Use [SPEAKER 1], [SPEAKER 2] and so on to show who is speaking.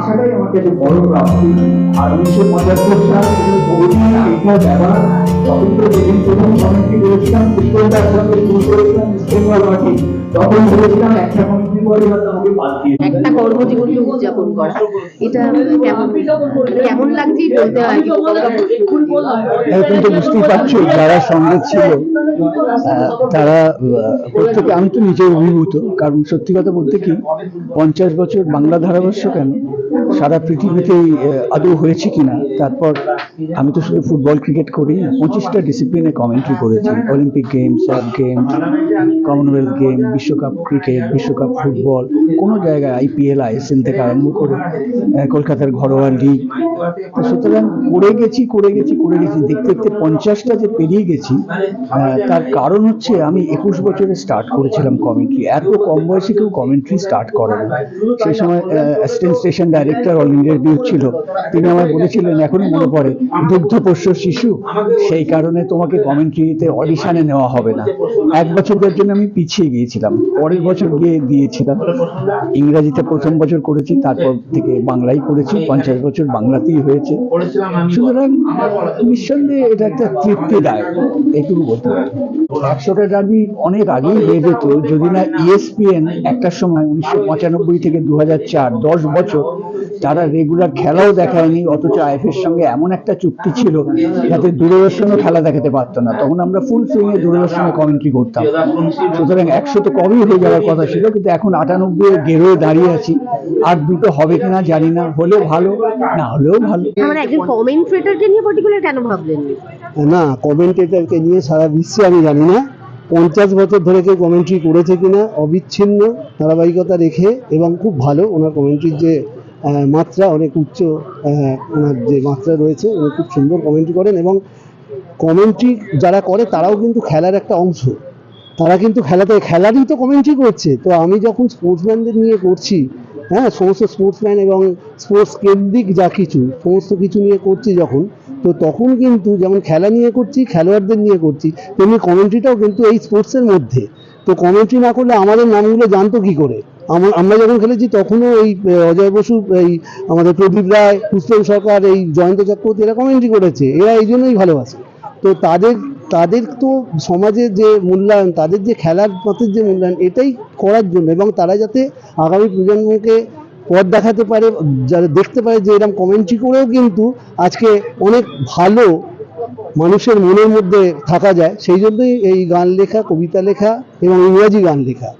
[SPEAKER 1] আসাটাই আমার কাছে বড় প্রাপ্তি। আর 1975 সাল এইটার ব্যাপার স্বতন্ত্র যেদিন প্রথম কমিটি করেছিলাম, পুষ্পলতার সঙ্গে শুরু করেছিলাম ইস্টবেঙ্গল মাঠে, তখন বলেছিলাম একটা কমিটি করে হয়তো আমাকে বাদ দিয়ে
[SPEAKER 2] একটা কর্মজীবনকে উদযাপন করা, এটা কেমন লাগছে বলতে হয়।
[SPEAKER 3] এখন তো বুঝতেই পারছো যারা সঙ্গে ছিল তারা প্রত্যেকে, আমি তো নিজে অভিভূত। কারণ সত্যি কথা বলতে কি 50 বছর বাংলা ধারাভাষ্য কেন সারা পৃথিবীতেই আদৌ হয়েছে কিনা। তারপর আমি তো শুধু ফুটবল ক্রিকেট করি, 25টা ডিসিপ্লিনে কমেন্ট্রি করেছি। Olympic games, sub games, Commonwealth game, বিশ্বকাপ ক্রিকেট, বিশ্বকাপ ফুটবল, কোনো জায়গায় IPL ISL থেকে আরম্ভ করে কলকাতার ঘরোয়া লিগ। সুতরাং করে গেছি দেখতে দেখতে 50টা যে পেরিয়ে গেছি, তার কারণ হচ্ছে আমি 21 বছরে স্টার্ট করেছিলাম কমেন্ট্রি। এত কম বয়সে কেউ কমেন্ট্রি স্টার্ট করে না। সেই সময় assistant station director all India radio ছিল, তিনি আমায় বলেছিলেন, এখনো মনে পড়ে, দুগ্ধপোষ্য শিশু, সেই কারণে তোমাকে কমেন্ট্রিতে অডিশনে নেওয়া হবে না। 1 বছরের জন্য আমি পিছিয়ে গিয়েছিলাম, পরের বছর গিয়ে দিয়েছিলাম। ইংরাজিতে প্রথম বছর করেছি, তারপর থেকে বাংলাই করেছি, 50 বছর বাংলাতেই হয়েছে। সুতরাং নিঃসন্দেহে এটা একটা তৃপ্তিদায়ক, এইটুকু বলতে পারি। 100টা ডার্বি অনেক আগেই হয়ে যেত যদি না ESPN একটা সময় 1995 থেকে 2004, 10 বছর তারা রেগুলার খেলাও দেখায়নি, অথচ IFAর সঙ্গে এমন একটা চুক্তি ছিল যাতে দূরদর্শনও খেলা দেখাতে পারতো না। তখন আমরা ফুল সুইংয়ে দূরদর্শনে কমেন্ট্রি করতাম। সুতরাং 100 তো কবেই হয়ে যাওয়ার কথা ছিল, কিন্তু এখন 98 গেরোয় দাঁড়িয়ে আছি। আর দুটো হবে কিনা জানি না, হলেও ভালো, না হলেও ভালো।
[SPEAKER 2] মানে একজন কমেন্ট্রেটরকে নিয়ে পার্টিকুলার কেন ভাবলেন?
[SPEAKER 4] না, কমেন্টেটরকে নিয়ে সারা বিশ্বে আমি জানি না 50 বছর ধরে কেউ কমেন্ট্রি করেছে কিনা। অবিচ্ছিন্ন ধারাবাহিকতা রেখে এবং খুব ভালো, ওনার কমেন্ট্রির যে মাত্রা অনেক উচ্চ, ওনার যে মাত্রা রয়েছে, উনি খুব সুন্দর কমেন্ট্রি করেন। এবং কমেন্ট্রি যারা করে তারাও কিন্তু খেলার একটা অংশ, তারা কিন্তু খেলারই তো কমেন্ট্রি করছে। তো আমি যখন স্পোর্টসম্যানদের নিয়ে করছি, হ্যাঁ, সমস্ত স্পোর্টসম্যান এবং স্পোর্টস কেন্দ্রিক যা কিছু সমস্ত কিছু নিয়ে করছি যখন, তো তখন কিন্তু যেমন খেলা নিয়ে করছি, খেলোয়াড়দের নিয়ে করছি, তেমনি কমেন্ট্রিটাও কিন্তু এই স্পোর্টসের মধ্যে। তো কমেন্ট্রি না করলে আমাদের নামগুলো জানতো কি করে? আমরা যখন খেলেছি তখনও এই অজয় বসু, এই আমাদের প্রদীপ রায়, পুষ্পেন সরকার, এই জয়ন্ত চক্রবর্তী, এরা কমেন্ট্রি করেছে। এরা এই জন্যই ভালোবাসে। তো তাদের তো সমাজের যে মূল্যায়ন, তাদের যে খেলার পথের যে মূল্যায়ন, এটাই করার জন্য, এবং তারা যাতে আগামী প্রজন্মকে পথ দেখাতে পারে, যারা দেখতে পারে যে এরকম কমেন্ট্রি করেও কিন্তু আজকে অনেক ভালো মানুষের মনের মধ্যে থাকা যায়, সেই জন্যই এই গান লেখা, কবিতা লেখা এবং ইংরাজি গান লেখা।